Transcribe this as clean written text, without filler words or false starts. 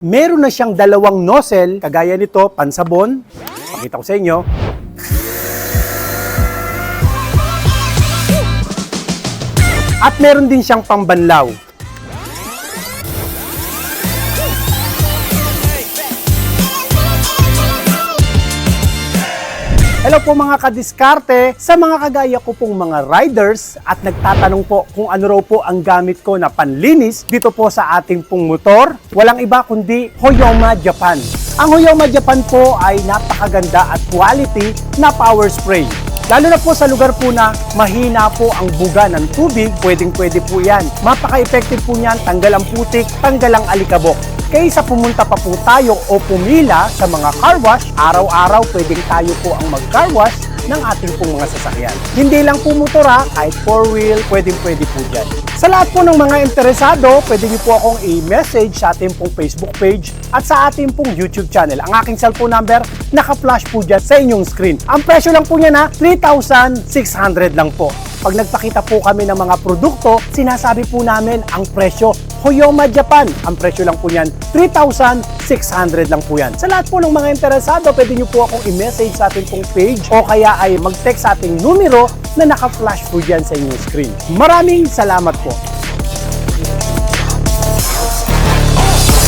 Meron na siyang dalawang nozzle, kagaya nito, pansabon. Pakita ko sa inyo. At meron din siyang pambanlaw. Hello po mga kadiskarte, sa mga kagaya ko pong mga riders at nagtatanong po kung ano raw po ang gamit ko na panlinis dito po sa ating pong motor. Walang iba kundi Hoyoma Japan. Ang Hoyoma Japan po ay napakaganda at quality na power spray. Lalo na po sa lugar po na mahina po ang buga ng tubig, pwedeng-pwede po yan. Mapaka-effective po niyan, tanggal ang putik, tanggal ang alikabok. Kaysa pumunta pa po tayo o pumila sa mga car wash, araw-araw pwedeng tayo po ang mag-car wash ng ating pong mga sasakyan. Hindi lang po motor ha, kahit 4-wheel, pwedeng-pwede po dyan. Sa lahat po ng mga interesado, pwede niyo po akong i-message sa ating pong Facebook page at sa ating pong YouTube channel. Ang aking cellphone number, naka-flash po dyan sa inyong screen. Ang presyo lang po niya na 3,600 lang po. Pag nagpakita po kami ng mga produkto, sinasabi po namin ang presyo. Hoyoma Japan, ang presyo lang po niyan, 3,600 lang po yan. Sa lahat po ng mga interesado, pwede nyo po akong i-message sa ating pong page o kaya ay mag-text sa ating numero na naka-flash po dyan sa inyong screen. Maraming salamat po.